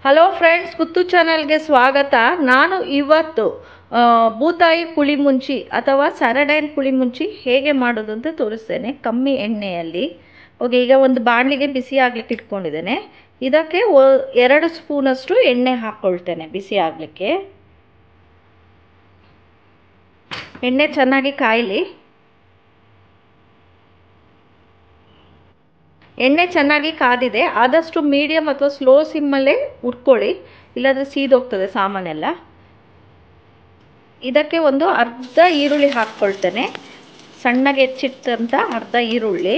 Hello friends, ಕುತ್ತು ಚಾನಲ್ಗೆ ಸ್ವಾಗತ. ನಾನು ಇವತ್ತು ಬೂತಾಯಿ ಪುಳಿಮುಂಚಿ ಅಥವಾ ಸ್ಯಾರಡೈನ್ ಪುಳಿಮುಂಚಿ ಹೇಗೆ ಮಾಡೋದು ಅಂತ ತೋರಿಸ್ತೇನೆ ಕಮ್ಮಿ ಎಣ್ಣೆಯಲ್ಲಿ. ಓಕೆ, ಈಗ ಒಂದು ಬಾಣಲಿಗೆ ಬಿಸಿ ಆಗಲಿಕ್ಕೆ ಇಟ್ಕೊಂಡಿದ್ದೇನೆ. ಇದಕ್ಕೆ 2 ಸ್ಪೂನಷ್ಟು ಎಣ್ಣೆ ಹಾಕ್ಕೊಳ್ತೇನೆ ಬಿಸಿ ಆಗಲಿಕ್ಕೆ. ಎಣ್ಣೆ ಚೆನ್ನಾಗಿ ಕಾಯಲಿ. ಎಣ್ಣೆ ಚೆನ್ನಾಗಿ ಕಾದಿದೆ. ಆದಷ್ಟು ಮೀಡಿಯಮ್ ಅಥವಾ ಸ್ಲೋ ಸಿಮ್ಮಲ್ಲೇ ಹುರ್ಕೊಳ್ಳಿ, ಇಲ್ಲಾಂದರೆ ಸೀದೋಗ್ತದೆ ಸಾಮಾನೆಲ್ಲ. ಇದಕ್ಕೆ ಒಂದು ಅರ್ಧ ಈರುಳ್ಳಿ ಹಾಕ್ಕೊಳ್ತೇನೆ, ಸಣ್ಣಗೆ ಹೆಚ್ಚಿಟ್ಟಂಥ ಅರ್ಧ ಈರುಳ್ಳಿ.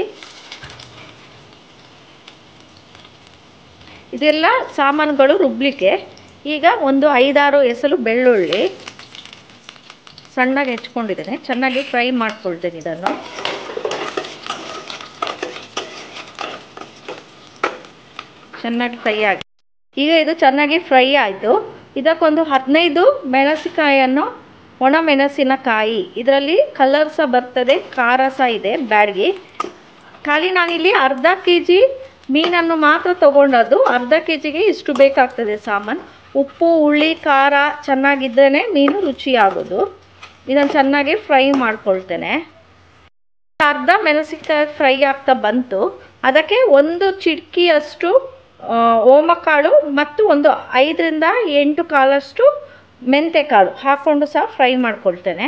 ಇದೆಲ್ಲ ಸಾಮಾನುಗಳು ರುಬ್ಲಿಕ್ಕೆ. ಈಗ ಒಂದು 5-6 ಎಸಳು ಬೆಳ್ಳುಳ್ಳಿ ಸಣ್ಣಗೆ ಹೆಚ್ಕೊಂಡಿದ್ದೇನೆ. ಚೆನ್ನಾಗಿ ಫ್ರೈ ಮಾಡ್ಕೊಳ್ತೇನೆ ಇದನ್ನು. ಚೆನ್ನಾಗಿ ಫ್ರೈ ಆಗಿ ಈಗ ಇದು ಚೆನ್ನಾಗಿ ಫ್ರೈ ಆಯಿತು. ಇದಕ್ಕೊಂದು 15 ಮೆಣಸಿನಕಾಯಿಯನ್ನು, ಒಣ ಮೆಣಸಿನಕಾಯಿ, ಇದರಲ್ಲಿ ಕಲರ್ ಸಹ ಬರ್ತದೆ, ಖಾರ ಸಹ ಇದೆ ಬ್ಯಾಡ್ಗೆ. ಖಾಲಿ ನಾನಿಲ್ಲಿ ಅರ್ಧ kg ಮೀನನ್ನು ಮಾತ್ರ ತೊಗೊಂಡದ್ದು. ಅರ್ಧ kgಗೆ ಇಷ್ಟು ಬೇಕಾಗ್ತದೆ ಸಾಮಾನು. ಉಪ್ಪು, ಹುಳಿ, ಖಾರ ಚೆನ್ನಾಗಿದ್ರೇ ಮೀನು ರುಚಿಯಾಗೋದು. ಇದನ್ನು ಚೆನ್ನಾಗಿ ಫ್ರೈ ಮಾಡ್ಕೊಳ್ತೇನೆ. ಅರ್ಧ ಮೆಣಸಿನಕಾಯಿ ಫ್ರೈ ಆಗ್ತಾ ಬಂತು. ಅದಕ್ಕೆ ಒಂದು ಚಿಟಿಕೆಯಷ್ಟು ಓಮಕಾಳು ಮತ್ತು ಒಂದು 5-8 ಕಾಳಷ್ಟು ಮೆಂತೆಕಾಳು ಹಾಕ್ಕೊಂಡು ಸಹ ಫ್ರೈ ಮಾಡ್ಕೊಳ್ತೇನೆ.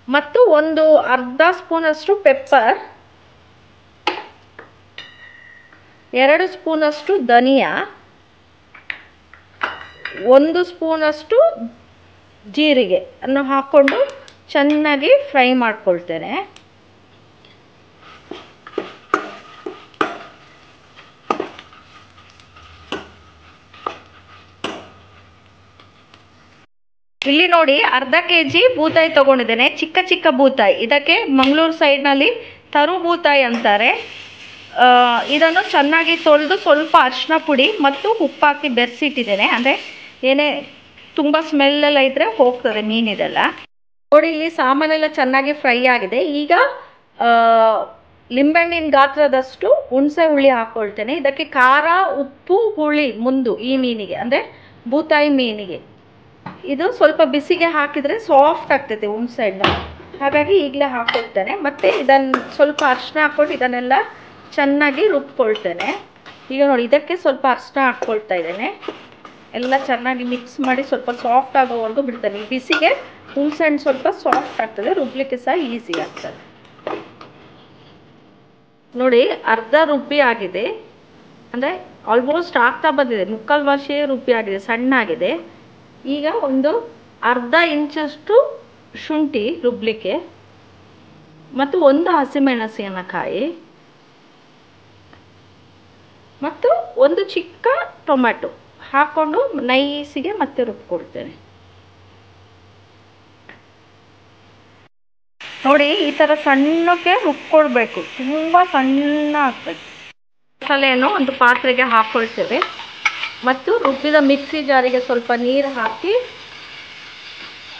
ಮತ್ತು ಒಂದು ಅರ್ಧ ಸ್ಪೂನಷ್ಟು ಪೆಪ್ಪರ್, 2 ಸ್ಪೂನಷ್ಟು ಧನಿಯಾ, 1 ಸ್ಪೂನಷ್ಟು ಜೀರಿಗೆ ಅನ್ನು ಹಾಕ್ಕೊಂಡು ಚೆನ್ನಾಗಿ ಫ್ರೈ ಮಾಡ್ಕೊಳ್ತೇನೆ. ಇಲ್ಲಿ ನೋಡಿ, ಅರ್ಧ kg ಬೂತಾಯಿ ತೊಗೊಂಡಿದ್ದೇನೆ, ಚಿಕ್ಕ ಚಿಕ್ಕ ಬೂತಾಯಿ. ಇದಕ್ಕೆ ಮಂಗಳೂರು ಸೈಡ್ನಲ್ಲಿ ತರು ಬೂತಾಯಿ ಅಂತಾರೆ. ಇದನ್ನು ಚೆನ್ನಾಗಿ ತೊಳೆದು ಸ್ವಲ್ಪ ಅರಿಶಿನ ಪುಡಿ ಮತ್ತು ಉಪ್ಪಾಕಿ ಬೆರೆಸಿಟ್ಟಿದ್ದೇನೆ. ಅಂದರೆ ಏನೇ ತುಂಬ ಸ್ಮೆಲ್ಲೆಲ್ಲ ಇದ್ದರೆ ಹೋಗ್ತದೆ ಮೀನಿದೆಲ್ಲ. ನೋಡಿ, ಇಲ್ಲಿ ಸಾಮಾನೆಲ್ಲ ಚೆನ್ನಾಗಿ ಫ್ರೈ ಆಗಿದೆ. ಈಗ ಲಿಂಬೆಹಣ್ಣಿನ ಗಾತ್ರದಷ್ಟು ಹುಣಸೆ ಹುಳಿ ಹಾಕ್ಕೊಳ್ತೇನೆ. ಇದಕ್ಕೆ ಖಾರ, ಉಪ್ಪು, ಹುಳಿ ಮುಂದು ಈ ಮೀನಿಗೆ, ಅಂದರೆ ಬೂತಾಯಿ ಮೀನಿಗೆ. ಇದು ಸ್ವಲ್ಪ ಬಿಸಿಗೆ ಹಾಕಿದರೆ ಸಾಫ್ಟ್ ಆಗ್ತದೆ ಹುಣಸೆ ಹಣ್ಣು, ಹಾಗಾಗಿ ಈಗಲೇ ಹಾಕ್ಕೊಳ್ತೇನೆ. ಮತ್ತು ಇದನ್ನು ಸ್ವಲ್ಪ ಅರಿಶಿನ ಹಾಕ್ಕೊಂಡು ಇದನ್ನೆಲ್ಲ ಚೆನ್ನಾಗಿ ರುಬ್ಕೊಳ್ತೇನೆ. ಈಗ ನೋಡಿ, ಇದಕ್ಕೆ ಸ್ವಲ್ಪ ಅರಿಶಿನ ಹಾಕ್ಕೊಳ್ತಾ ಇದ್ದೇನೆ. ಎಲ್ಲ ಚೆನ್ನಾಗಿ ಮಿಕ್ಸ್ ಮಾಡಿ ಸ್ವಲ್ಪ ಸಾಫ್ಟ್ ಆಗೋವರೆಗೂ ಬಿಡ್ತೇನೆ. ಈ ಬಿಸಿಗೆ ಹುಣಸೆ ಹಣ್ಣು ಸ್ವಲ್ಪ ಸಾಫ್ಟ್ ಆಗ್ತದೆ, ರುಬ್ಲಿಕ್ಕೆ ಸಹ ಈಸಿ ಆಗ್ತದೆ. ನೋಡಿ, ಅರ್ಧ ರುಬ್ಬಿ ಆಗಿದೆ, ಅಂದರೆ ಆಲ್ಮೋಸ್ಟ್ ಆಗ್ತಾ ಬಂದಿದೆ. 3/4 ವರ್ಷ ರುಬ್ಬಿ ಆಗಿದೆ, ಸಣ್ಣ ಆಗಿದೆ. ಈಗ ಒಂದು ಅರ್ಧ ಇಂಚಷ್ಟು ಶುಂಠಿ ರುಬ್ಲಿಕ್ಕೆ, ಮತ್ತು 1 ಹಸಿಮೆಣಸಿನಕಾಯಿ ಮತ್ತು 1 ಚಿಕ್ಕ ಟೊಮ್ಯಾಟೊ ಹಾಕ್ಕೊಂಡು ನೈಸಿಗೆ ಮತ್ತೆ ರುಬ್ಕೊಳ್ತೇನೆ. ನೋಡಿ, ಈ ಥರ ಸಣ್ಣಕ್ಕೆ ರುಬ್ಕೊಳ್ಬೇಕು, ತುಂಬ ಸಣ್ಣ ಆಗ್ಬೇಕು. ಮಸಾಲೆಯನ್ನು ಒಂದು ಪಾತ್ರೆಗೆ ಹಾಕ್ಕೊಳ್ತೇವೆ ಮತ್ತು ರುಬ್ಬಿದ ಮಿಕ್ಸಿ ಜಾರಿಗೆ ಸ್ವಲ್ಪ ನೀರು ಹಾಕಿ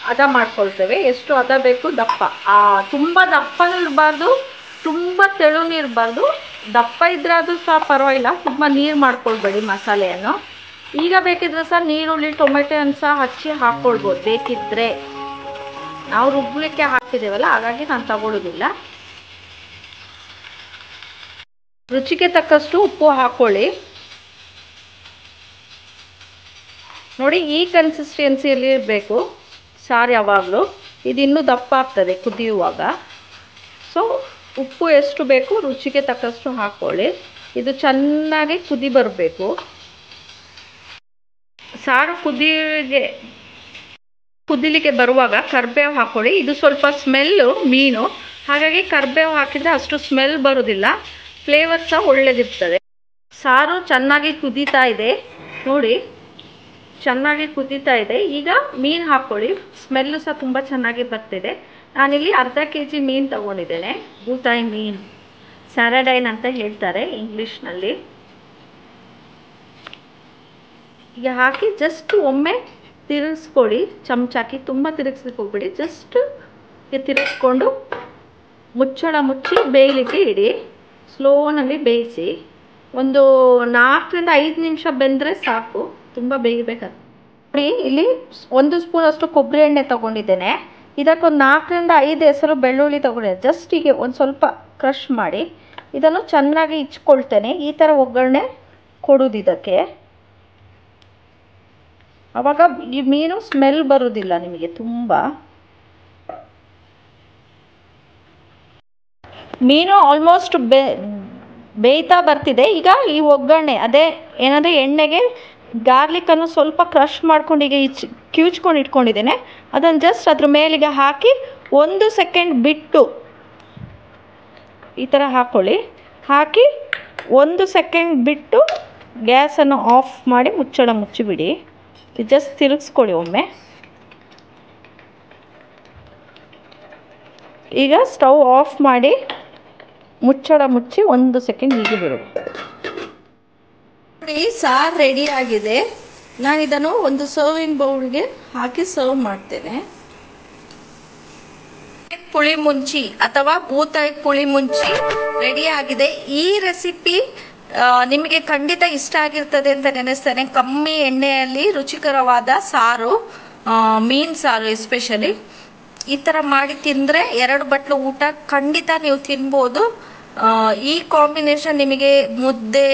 ಹದ ಮಾಡ್ಕೊಳ್ತೇವೆ. ಎಷ್ಟು ಹದ ಬೇಕು, ದಪ್ಪ. ತುಂಬ ದಪ್ಪನೂ ಇರಬಾರ್ದು, ತುಂಬ ತೆಳುನೂ ಇರಬಾರ್ದು. ದಪ್ಪ ಇದ್ದರೆ ಅದು ಸಹ ಪರವಾಗಿಲ್ಲ, ತುಂಬ ನೀರು ಮಾಡ್ಕೊಳ್ಬೇಡಿ ಮಸಾಲೆಯನ್ನು. ಈಗ ಬೇಕಿದ್ರೆ ಸಹ ನೀರುಳ್ಳಿ, ಟೊಮೆಟೊಯನ್ನು ಸಹ ಹಚ್ಚಿ ಹಾಕ್ಕೊಳ್ಬೋದು ಬೇಕಿದ್ದರೆ. ನಾವು ರುಬ್ಬಲಿಕ್ಕೆ ಹಾಕಿದ್ದೇವಲ್ಲ, ಹಾಗಾಗಿ ನಾನು ತಗೊಳ್ಳೋದಿಲ್ಲ. ರುಚಿಗೆ ತಕ್ಕಷ್ಟು ಉಪ್ಪು ಹಾಕ್ಕೊಳ್ಳಿ. ನೋಡಿ, ಈ ಕನ್ಸಿಸ್ಟೆನ್ಸಿಯಲ್ಲಿ ಇರಬೇಕು ಸಾರು ಯಾವಾಗಲೂ. ಇದು ಇನ್ನೂ ದಪ್ಪ ಆಗ್ತದೆ ಕುದಿಯುವಾಗ. ಸೊ ಉಪ್ಪು ಎಷ್ಟು ಬೇಕು ರುಚಿಗೆ ತಕ್ಕಷ್ಟು ಹಾಕ್ಕೊಳ್ಳಿ. ಇದು ಚೆನ್ನಾಗಿ ಕುದಿ ಬರಬೇಕು. ಸಾರು ಕುದಿಲಿಕ್ಕೆ ಬರುವಾಗ ಕರಿಬೇವು ಹಾಕ್ಕೊಳ್ಳಿ. ಇದು ಸ್ವಲ್ಪ ಸ್ಮೆಲ್ಲು ಮೀನು, ಹಾಗಾಗಿ ಕರಿಬೇವು ಹಾಕಿದರೆ ಅಷ್ಟು ಸ್ಮೆಲ್ ಬರೋದಿಲ್ಲ, ಫ್ಲೇವರ್ ಸಹ ಒಳ್ಳೆದಿರ್ತದೆ. ಸಾರು ಚೆನ್ನಾಗಿ ಕುದೀತಾ ಇದೆ ನೋಡಿ, ಚೆನ್ನಾಗಿ ಕುದೀತಾ ಇದೆ. ಈಗ ಮೀನು ಹಾಕ್ಕೊಳ್ಳಿ. ಸ್ಮೆಲ್ಲು ಸಹ ತುಂಬ ಚೆನ್ನಾಗಿ ಬರ್ತಿದೆ. ನಾನಿಲ್ಲಿ ಅರ್ಧ kg ಮೀನು ತಗೊಂಡಿದ್ದೇನೆ, ಬೂತಾಯಿ ಮೀನು, ಸ್ಯಾರಡೈನ್ ಅಂತ ಹೇಳ್ತಾರೆ ಇಂಗ್ಲೀಷ್ನಲ್ಲಿ. ಈಗ ಹಾಕಿ ಜಸ್ಟ್ ಒಮ್ಮೆ ತಿರುಗಿಸ್ಕೊಳ್ಳಿ ಚಮಚಾಕಿ. ತುಂಬ ತಿರುಗಿಸ್ಲಿಕ್ಕೆ ಹೋಗ್ಬಿಡಿ, ಜಸ್ಟ್ ತಿರುಗಿಸ್ಕೊಂಡು ಮುಚ್ಚಳ ಮುಚ್ಚಿ ಬೇಯಲಿಕ್ಕೆ ಇಡಿ. ಸ್ಲೋನಲ್ಲಿ ಬೇಯಿಸಿ. ಒಂದು 4-5 ನಿಮಿಷ ಬೆಂದರೆ ಸಾಕು, ತುಂಬ ಬೇಯಬೇಕಾದ್ರೆ. ನೋಡಿ ಇಲ್ಲಿ 1 ಸ್ಪೂನ್ ಅಷ್ಟು ಕೊಬ್ಬರಿ ಎಣ್ಣೆ ತೊಗೊಂಡಿದ್ದೇನೆ. ಇದಕ್ಕೊಂದು 4-5 ಹೆಸರು ಬೆಳ್ಳುಳ್ಳಿ ತೊಗೊಂಡಿದ್ದೆ. ಜಸ್ಟ್ ಹೀಗೆ ಒಂದು ಸ್ವಲ್ಪ ಕ್ರಷ್ ಮಾಡಿ ಇದನ್ನು ಚೆನ್ನಾಗಿ ಇಚ್ಕೊಳ್ತೇನೆ. ಈ ಥರ ಒಗ್ಗರಣೆ ಕೊಡೋದು ಇದಕ್ಕೆ. ಆವಾಗ ಈ ಮೀನು ಸ್ಮೆಲ್ ಬರೋದಿಲ್ಲ ನಿಮಗೆ. ತುಂಬ ಮೀನು ಆಲ್ಮೋಸ್ಟ್ ಬೇಯ್ತಾ ಬರ್ತಿದೆ. ಈಗ ಈ ಒಗ್ಗರಣೆ ಅದೇ ಏನಂದರೆ ಎಣ್ಣೆಗೆ ಗಾರ್ಲಿಕ್ಕನ್ನು ಸ್ವಲ್ಪ ಕ್ರಷ್ ಮಾಡ್ಕೊಂಡು ಈಗ ಕಿವುಚ್ಕೊಂಡು ಇಟ್ಕೊಂಡಿದ್ದೇನೆ. ಅದನ್ನು ಜಸ್ಟ್ ಅದ್ರ ಮೇಲಿಗೆ ಹಾಕಿ 1 ಸೆಕೆಂಡ್ ಬಿಟ್ಟು ಈ ಥರ ಹಾಕ್ಕೊಳ್ಳಿ. ಹಾಕಿ 1 ಸೆಕೆಂಡ್ ಬಿಟ್ಟು ಗ್ಯಾಸನ್ನು ಆಫ್ ಮಾಡಿ ಮುಚ್ಚಳ ಮುಚ್ಚಿಬಿಡಿ. ಜಸ್ಟ್ ತಿರುಗಿಸ್ಕೊಳ್ಳಿ ಒಮ್ಮೆ. ಈಗ ಸ್ಟವ್ ಆಫ್ ಮಾಡಿ ಮುಚ್ಚಳ ಮುಚ್ಚಿ 1 ಸೆಕೆಂಡ್ ಹೀಗೆ ಬಿಡು. ನೋಡಿ, ಸಾರು ರೆಡಿ ಆಗಿದೆ. ನಾನು ಇದನ್ನು ಒಂದು ಸರ್ವಿಂಗ್ ಬೌಲ್ಗೆ ಹಾಕಿ ಸರ್ವ್ ಮಾಡ್ತೇನೆ. ಪುಳಿ ಮುಂಚಿ ಅಥವಾ ಬೂತಾಯಿ ಪುಳಿ ಮುಂಚಿ ರೆಡಿ ಆಗಿದೆ. ಈ ರೆಸಿಪಿ ನಿಮಗೆ ಖಂಡಿತ ಇಷ್ಟ ಆಗಿರ್ತದೆ ಅಂತ ನೆನೆಸ್ತೇನೆ. ಕಮ್ಮಿ ಎಣ್ಣೆಯಲ್ಲಿ ರುಚಿಕರವಾದ ಸಾರು, ಮೀನು ಸಾರು ಎಸ್ಪೆಷಲಿ. ಈ ಥರ ಮಾಡಿ ತಿಂದರೆ 2 ಬಟ್ಲು ಊಟ ಖಂಡಿತ ನೀವು ತಿನ್ಬೋದು. ಈ ಕಾಂಬಿನೇಷನ್ ನಿಮಗೆ ಮುದ್ದೆ,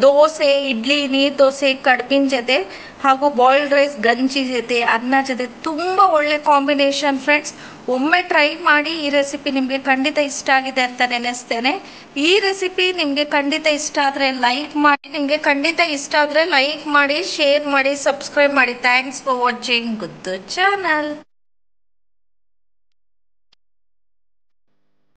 ದೋಸೆ, ಇಡ್ಲಿ, ನೀರು ದೋಸೆ, ಕಡುಬಿನ ಜೊತೆ ಹಾಗೂ ಬಾಯ್ಲ್ಡ್ ರೈಸ್ ಗಂಜಿ ಜೊತೆ, ಅನ್ನ ಜೊತೆ ತುಂಬ ಒಳ್ಳೆ ಕಾಂಬಿನೇಷನ್ ಫ್ರೆಂಡ್ಸ್. ಒಮ್ಮೆ ಟ್ರೈ ಮಾಡಿ. ಈ ರೆಸಿಪಿ ನಿಮಗೆ ಖಂಡಿತ ಇಷ್ಟ ಆಗಿದೆ ಅಂತ ನೆನೆಸ್ತೇನೆ. ಈ ರೆಸಿಪಿ ನಿಮಗೆ ಖಂಡಿತ ಇಷ್ಟ ಆದರೆ ಲೈಕ್ ಮಾಡಿ, ಶೇರ್ ಮಾಡಿ, ಸಬ್ಸ್ಕ್ರೈಬ್ ಮಾಡಿ. Thanks for watching Guddu channel.